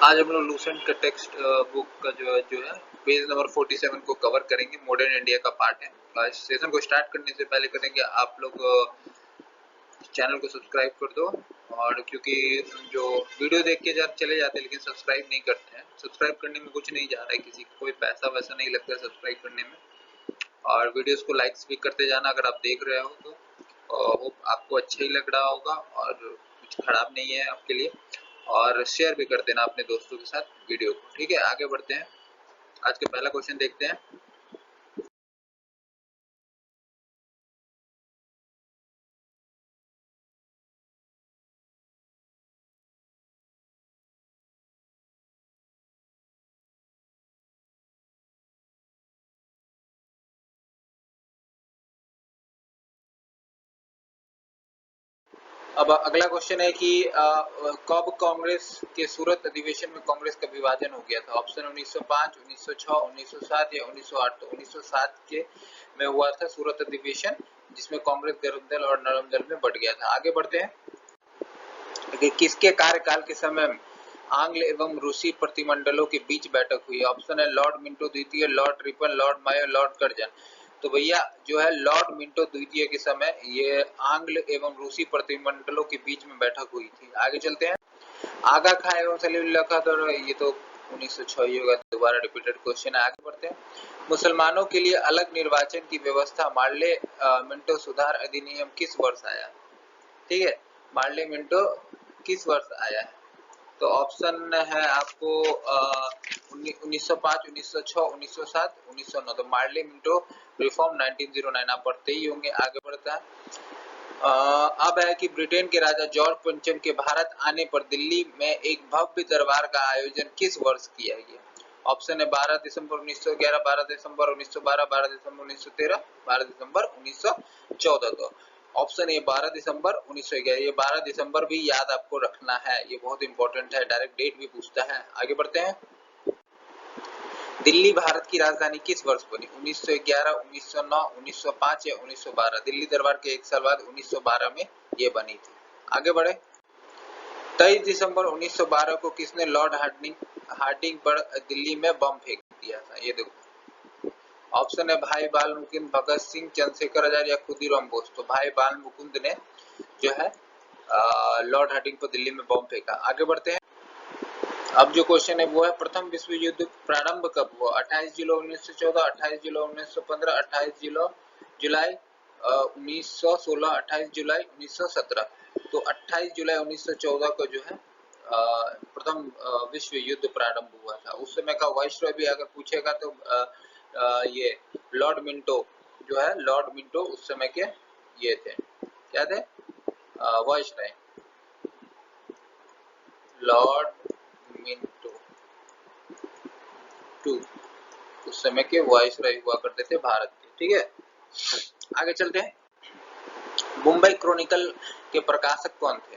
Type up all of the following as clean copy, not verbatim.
आज हम लोग लूसेंट का टेक्स्ट बुक का जो है पेज नंबर 47 को कवर करेंगे। मॉडर्न इंडिया का पार्ट है। इस सेशन को स्टार्ट करने से पहले करेंगे आप लोग चैनल को सब्सक्राइब कर दो। और क्योंकि जो वीडियो देख के चले जाते हैं लेकिन सब्सक्राइब नहीं करते हैं, सब्सक्राइब करने में कुछ नहीं जा रहा है, किसी को कोई पैसा वैसा नहीं लगता है सब्सक्राइब करने में। और वीडियोस को लाइक्स भी करते जाना अगर आप देख रहे हो तो। होप आपको अच्छा ही लग रहा होगा और कुछ खराब नहीं है आपके लिए। और शेयर भी कर देना अपने दोस्तों के साथ वीडियो को। ठीक है, आगे बढ़ते हैं। आज का पहला क्वेश्चन देखते हैं। अब अगला क्वेश्चन है कि कब कांग्रेस के सूरत अधिवेशन में कांग्रेस का विभाजन हो गया था। ऑप्शन 1905, 1906, 1907 या 1908। तो 1907 के में हुआ था सूरत अधिवेशन, जिसमें कांग्रेस गर्म दल और नरम दल में बढ़ गया था। आगे बढ़ते हैं कि किसके कार्यकाल के समय आंग्ल एवं रूसी प्रतिमंडलों के बीच बैठक हुई। ऑप्शन है लॉर्ड मिंटो द्वितीय, लॉर्ड रिपन, लॉर्ड मायो, लॉर्ड कर्जन। तो भैया जो है लॉर्ड मिंटो द्वितीय के समय ये आंग्ल एवं रूसी प्रतिमंडलों के बीच में बैठक हुई थी। आगे चलते हैं। आगा खां एवं सलीमुल्लाह खां, तो ये तो 1906 होगा, दोबारा रिपीटेड क्वेश्चन है। आगे बढ़ते हैं। मुसलमानों के लिए अलग निर्वाचन की व्यवस्था मार्ले मिंटो सुधार अधिनियम किस वर्ष आया। ठीक है, मार्ले मिंटो किस वर्ष आया है। तो ऑप्शन है आपको 1905, 1906, 1907, 1909। तो मार्ले मिंटो रिफॉर्म 1909 आप पढ़ते ही होंगे। आगे बढ़ता है। अब है कि ब्रिटेन के राजा जॉर्ज पंचम के भारत आने पर दिल्ली में एक भव्य दरबार का आयोजन किस वर्ष किया गया। ऑप्शन है 12 दिसंबर 1911, 12 दिसंबर 1912, 12 दिसंबर 1913, 12 दिसंबर 1914। तो ऑप्शन ए 12 दिसंबर 1911। ये 12 दिसंबर भी याद आपको रखना है, ये बहुत इंपॉर्टेंट है, डायरेक्ट डेट भी पूछता है। आगे बढ़ते हैं। दिल्ली भारत की राजधानी किस वर्ष बनी। 1911, 1909, 1905 या 1912। दिल्ली दरबार के एक साल बाद 1912 में ये बनी थी। आगे बढ़े। 23 दिसंबर 1912 को किसने लॉर्ड हार्डिंग पर दिल्ली में बम फेंक दिया था। ये देखो ऑप्शन है भाई बाल मुकुंद, भगत सिंह, चंद्रशेखर आजाद या खुदीराम बोस। तो भाई बाल मुकुंद ने जो है लॉर्ड हार्डिंग पर दिल्ली में बम फेंका। आगे बढ़ते हैं। अब जो क्वेश्चन है वो है प्रथम विश्व युद्ध प्रारंभ कब हुआ। 28 जुलाई 1914, 28 जुलाई 1915, 28 जुलाई 1916, 28 जुलाई 1917। तो 28 जुलाई 1914 को जो है प्रथम विश्व युद्ध प्रारंभ हुआ था। उस समय का वाइसरॉय भी अगर पूछेगा तो ये लॉर्ड मिंटो जो है, लॉर्ड मिंटो उस समय के ये थे, क्या थे, वाइसरॉय, लॉर्ड मिंटो टू उस समय के वाइसरॉय हुआ करते थे भारत के। ठीक है, आगे चलते हैं। मुंबई क्रॉनिकल के प्रकाशक कौन थे।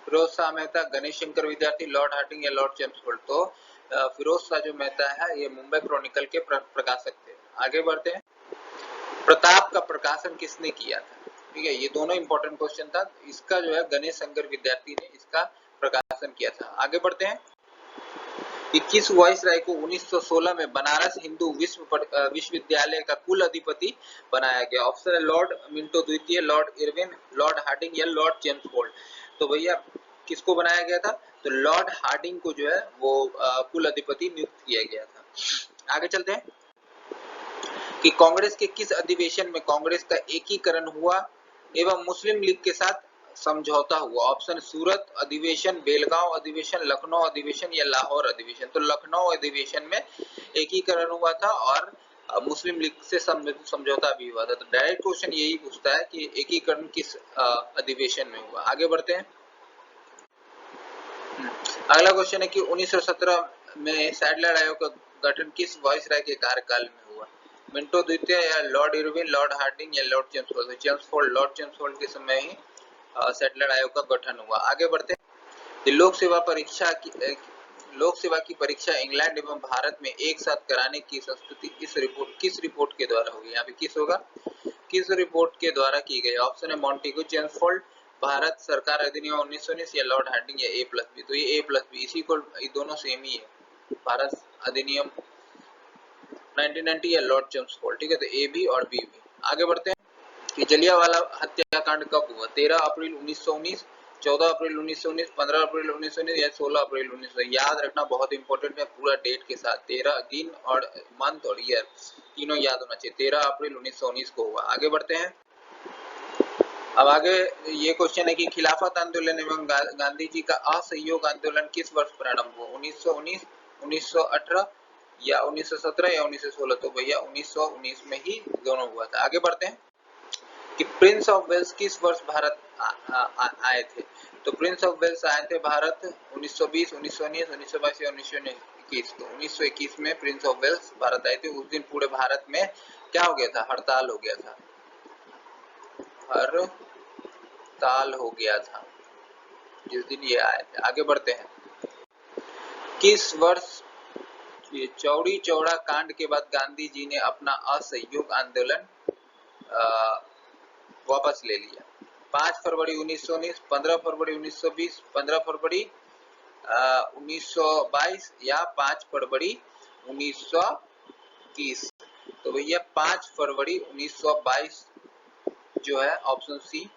फिरोज शाह मेहता, गणेश शंकर विद्यार्थी, लॉर्ड हार्डिंग या लॉर्ड चेम्सफोर्ड। तो फिरोज शाह जो मेहता है ये मुंबई क्रॉनिकल के प्रकाशक थे। आगे बढ़ते हैं। प्रताप का प्रकाशन किसने किया था। ठीक है, ये दोनों इंपॉर्टेंट क्वेश्चन था। इसका जो है गणेश शंकर विद्यार्थी ने इसका प्रकाशन किया था। आगे बढ़ते हैं। 21 वाइसराय को 1916 में बनारस हिंदू विश्वविद्यालय का कुल अधिपति बनाया गया। ऑप्शन है लॉर्ड मिंटो द्वितीय, लॉर्ड इरविन, लॉर्ड हार्डिंग या लॉर्ड चेम्सफोर्ड। तो भैया किसको बनाया गया था। तो लॉर्ड हार्डिंग को जो है वो कुल अधिपति नियुक्त किया गया था। आगे चलते हैं कि कांग्रेस के किस अधिवेशन में कांग्रेस का एकीकरण हुआ एवं मुस्लिम लीग के साथ समझौता हुआ। ऑप्शन सूरत अधिवेशन, बेलगांव अधिवेशन, लखनऊ अधिवेशन या लाहौर अधिवेशन। तो लखनऊ अधिवेशन में एकीकरण हुआ था और मुस्लिम लीग से समझौता भी हुआ था। तो डायरेक्ट क्वेश्चन यही पूछता है कि एकीकरण किस अधिवेशन में हुआ। आगे बढ़ते हैं। अगला क्वेश्चन है कि 1917 में सैडलर आयोग का गठन किस वाइसराय के कार्यकाल में हुआ। मिंटो द्वितीय या लॉर्ड इरविन, लॉर्ड हार्डिंग या लॉर्ड चेम्सफोर्ड। लॉर्ड चेम्सफोर्ड के समय ही सैडलर आयोग का गठन हुआ। आगे बढ़ते हैं। लोक सेवा की परीक्षा इंग्लैंड एवं भारत में एक साथ कराने की संस्तुति किस रिपोर्ट के द्वारा होगी। यहाँ पे किस होगा, किस रिपोर्ट के द्वारा की गई। ऑप्शन है मॉन्टेगू, चेम्सफोर्ड, भारत सरकार अधिनियम 1919 या लॉर्ड हार्डिंग या A+B। तो ये A+B, इसी को ये दोनों सेम ही है, भारत अधिनियम 1990 या लॉर्ड चम्सफोर्ड। ठीक है, तो A भी और B भी। आगे बढ़ते हैं कि जलियांवाला हत्याकांड कब हुआ? 13 अप्रैल 1919, 14 अप्रैल 1919, 15 अप्रैल 1919 या 16 अप्रैल 1919। याद रखना, बहुत इंपॉर्टेंट है, पूरा डेट के साथ 13 दिन और मंथ और ईयर तीनों याद होना चाहिए। 13 अप्रैल 1919 को हुआ। आगे बढ़ते हैं। अब आगे ये क्वेश्चन है कि खिलाफत आंदोलन एवं गांधी जी का असहयोग आंदोलन किस वर्ष प्रारंभ हुआ? 1919, 1918 या 1917 या 1916? तो भैया 1919 में ही दोनों हुआ था। आगे बढ़ते हैं कि प्रिंस ऑफ वेल्स किस वर्ष भारत आए थे? तो प्रिंस ऑफ वेल्स आए थे भारत 1920, 1919, 1922 या 1921। तो 1921 में प्रिंस ऑफ वेल्स भारत आए थे। उस दिन पूरे भारत में क्या हो गया था? हड़ताल हो गया था, हड़ताल हो गया था जिस दिन ये आए थे। आगे बढ़ते हैं। किस वर्ष ये चौड़ी चौड़ा कांड के बाद गांधी जी ने अपना असहयोग आंदोलन वापस ले लिया? 5 फरवरी 1919, 15 फरवरी 1920, 15 फरवरी 1922 या 5 फरवरी 1921? तो भैया 5 फरवरी 1922 जो है ऑप्शन सी,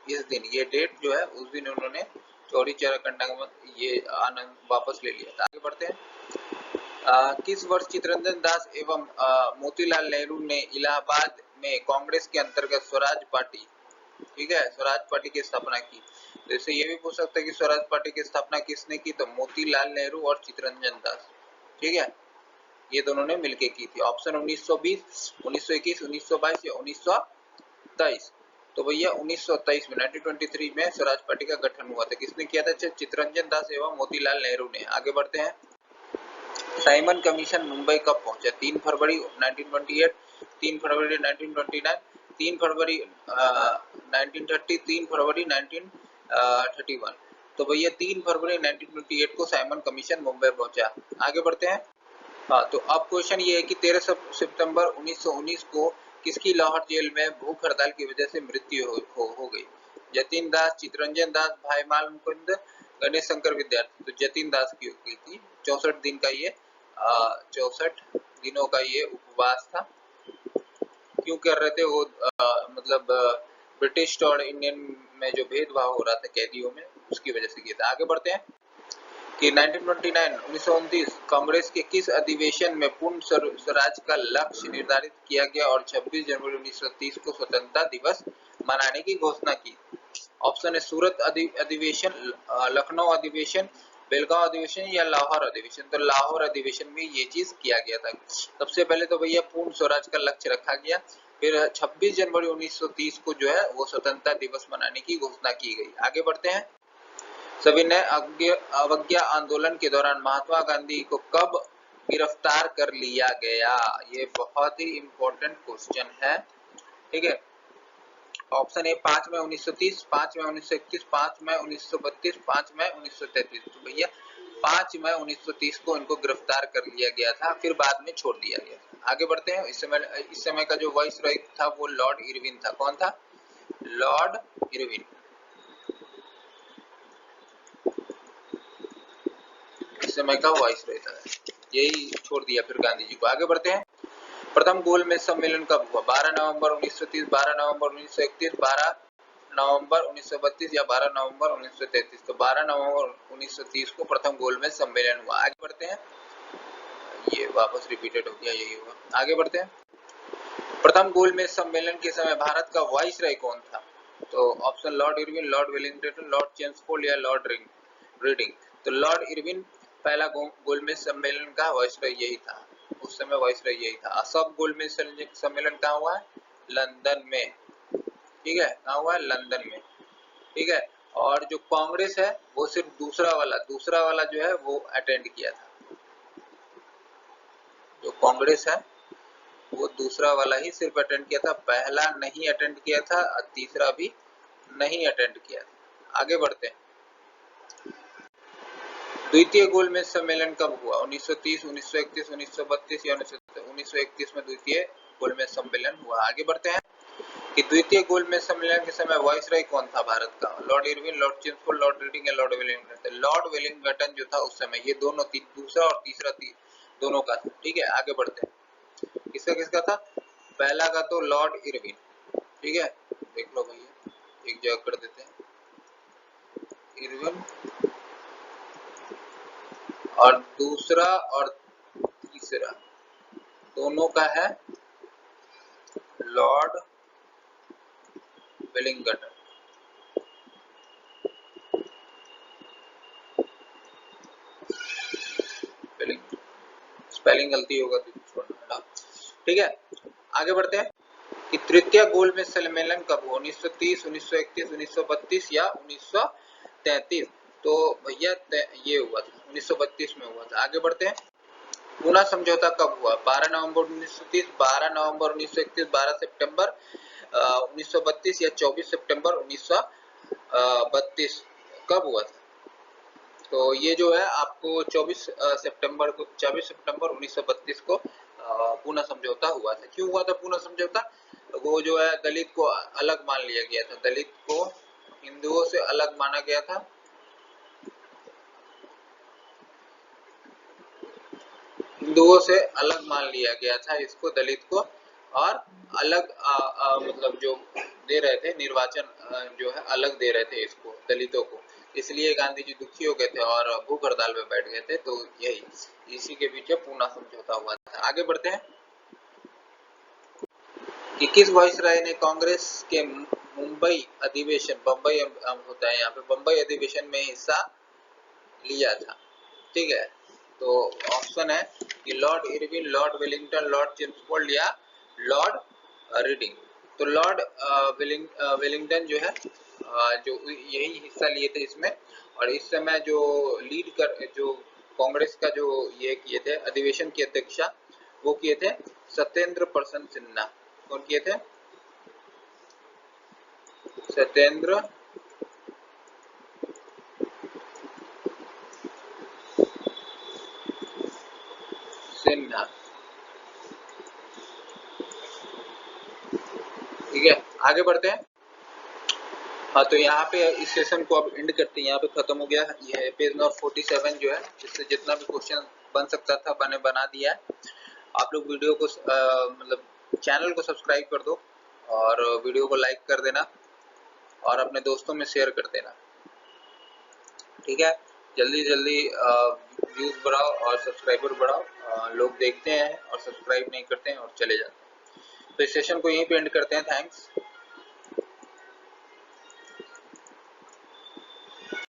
इस दिन, ये डेट जो है उस दिन उन्होंने चौरी चौरा कांड ये आनंद वापस ले लिया था। आगे बढ़ते हैं। किस वर्ष चित्तरंजन दास एवं मोतीलाल नेहरू ने इलाहाबाद में कांग्रेस के अंतर्गत स्वराज पार्टी, ठीक है, स्वराज पार्टी की स्थापना की? जैसे ये भी पूछ सकते हैं कि स्वराज पार्टी की स्थापना किसने की? तो मोतीलाल नेहरू और चित्तरंजन दास, ठीक है, ये दोनों ने मिलकर की थी। ऑप्शन 1920, 1921, 1922 या 1923? तो भैया 1923 में 1923 में स्वराज पार्टी का गठन हुआ था। किसने किया था? चित्तरंजन दास एवं मोतीलाल नेहरू ने। आगे बढ़ते हैं। साइमन कमीशन मुंबई कब पहुंचा? 3 फरवरी 1928, 3 फरवरी 1929, 3 फरवरी 1930, 3 फरवरी 1931? तो भैया 3 फरवरी 1928 को साइमन कमीशन मुंबई पहुंचा। आगे बढ़ते हैं। हाँ, तो अब क्वेश्चन ये है कि 13 सितंबर 1919 को किसकी लाहौर जेल में भूख हड़ताल की वजह से मृत्यु हो गई? जतिन दास, चित्तरंजन दास, भाई माल मुकुंद, गणेश शंकर विद्यार्थी? तो जतिन दास की हुई थी। 64 दिन का ये 64 दिनों का ये उपवास था। क्यों कर रहे थे वो? मतलब ब्रिटिश और इंडियन में जो भेदभाव हो रहा था कैदियों में, उसकी वजह से किया था। आगे बढ़ते हैं कि 1929 कांग्रेस के किस अधिवेशन में पूर्ण स्वराज का लक्ष्य निर्धारित किया गया और 26 जनवरी 1930 को स्वतंत्रता दिवस मनाने की घोषणा की? ऑप्शन है सूरत अधिवेशन, लखनऊ अधिवेशन, बेलगांव अधिवेशन या लाहौर अधिवेशन? तो लाहौर अधिवेशन में ये चीज किया गया था। सबसे पहले तो भैया पूर्ण स्वराज का लक्ष्य रखा गया, फिर 26 जनवरी 1930 को जो है वो स्वतंत्रता दिवस मनाने की घोषणा की गई। आगे बढ़ते हैं। सविनय अवज्ञा आंदोलन के दौरान महात्मा गांधी को कब गिरफ्तार कर लिया गया? ये बहुत ही इंपॉर्टेंट क्वेश्चन है, ठीक है। ऑप्शन ए 5 मई 1930, 5 मई 1931, 5 मई 1932, 5 मई 1933? तो भैया 5 मई 1930 को इनको गिरफ्तार कर लिया गया था, फिर बाद में छोड़ दिया गया। आगे बढ़ते हैं। इस समय का जो वाइसरॉय था वो लॉर्ड इरविन था। कौन था? Lord Irwin. इस समय का वाइसरॉय था, यही छोड़ दिया फिर गांधी जी को। आगे बढ़ते हैं। प्रथम गोलमेज सम्मेलन कब हुआ? 12 नवंबर 1930, 12 नवंबर 1931, 12 नवंबर 1932 या 12 नवंबर 1933? तो 12 नवंबर 1930 को प्रथम गोलमेज सम्मेलन हुआ। आगे बढ़ते हैं। ये वापस रिपीटेड हो गया, यही हुआ। आगे बढ़ते हैं। प्रथम गोलमेज सम्मेलन के समय भारत का वाइसरॉय कौन था? तो option Lord Irwin, Lord Wellington, Lord Chelmsford या लॉर्ड रीडिंग? तो लॉर्ड इरविन पहला गोलमेज सम्मेलन का वाइसरॉय यही था, उस समय वाइसरॉय यही था। सब गोलमेज सम्मेलन कहाँ हुआ है? लंदन में, ठीक है। कहाँ हुआ है? लंदन में, ठीक है। और जो कांग्रेस है वो सिर्फ दूसरा वाला जो है वो अटेंड किया था। जो कांग्रेस है वो दूसरा वाला ही सिर्फ अटेंड किया था, पहला नहीं अटेंड किया था, तीसरा भी नहीं अटेंड किया था। आगे बढ़ते हैं। द्वितीय गोलमेज सम्मेलन कब हुआ? 1930, 1931, 1932 या 1931 में द्वितीय गोलमेज सम्मेलन हुआ। आगे बढ़ते हैं कि द्वितीय गोलमेज सम्मेलन के समय वाइसराय कौन था भारत का? Lord Irwin, Lord Chelmsford, Lord reading या लॉर्ड वेलिंगटन? लॉर्ड वेलिंगटन जो था उस समय, ये दोनों दूसरा और तीसरा दोनों का था। ठीक है, आगे बढ़ते हैं। किसका किसका था? पहला का तो लॉर्ड इरविन, ठीक है, देख लो भैया, एक जगह कर देते हैं, इरविन, और दूसरा और तीसरा दोनों का है लॉर्ड वेलिंगटन। स्पेलिंग गलती होगा तो छोड़ना, ठीक है। आगे बढ़ते हैं कि तृतीय गोलमेज सम्मेलन कब हुआ? 1930, 1931, 1932 या 1933? तो भैया ये हुआ था 1932 में हुआ था। आगे बढ़ते हैं, पूना समझौता कब हुआ? 12 नवंबर 1930, 12 नवंबर 1931, 12 सितंबर 1932 या 24 सितंबर 1932? कब हुआ था? तो ये जो है आपको 24 सितंबर 1932 को पूना समझौता हुआ था। क्यों हुआ था पूना समझौता? वो जो है दलित को अलग मान लिया गया था, दलित को हिंदुओं से अलग माना गया था, हिंदुओं से अलग मान लिया गया था इसको, दलित को, और अलग मतलब जो दे रहे थे निर्वाचन जो है अलग दे रहे थे इसको, दलितों को, इसलिए गांधी जी दुखी हो गए थे और भूख हड़ताल में बैठ गए थे। तो यही इसी के पीछे पूना समझौता हुआ था। आगे बढ़ते हैं कि किस वाइसराय ने कांग्रेस के मुंबई अधिवेशन, बम्बई होता है यहाँ पे, बम्बई अधिवेशन में हिस्सा लिया था? ठीक है, तो ऑप्शन है कि Lord Irwin, Lord Wellington, Lord Chelmsford या लॉर्ड रीडिंग। तो लॉर्ड वेलिंगटन जो है जो यही हिस्सा लिए थे इसमें, और इस समय जो लीड कर जो कांग्रेस का जो ये किए थे अधिवेशन की अध्यक्षता, वो किए थे सत्येंद्र प्रसन्न सिन्हा। कौन किए थे? सत्येंद्र सिन्हा। ठीक है, आगे बढ़ते हैं। हाँ, तो यहाँ पे इस सेशन को अब एंड करते हैं, यहाँ पे खत्म हो गया। ये पेज नंबर 47 जो है, जिससे जितना भी क्वेश्चन बन सकता था मैंने बना दिया है। आप लोग वीडियो को मतलब चैनल को सब्सक्राइब कर दो और वीडियो को लाइक कर देना और अपने दोस्तों में शेयर कर देना, ठीक है। जल्दी जल्दी व्यूज बढ़ाओ और सब्सक्राइबर बढ़ाओ। लोग देखते हैं और सब्सक्राइब नहीं करते हैं और चले जाते हैं। तो इस सेशन को यहीं पे एंड करते हैं। थैंक्स।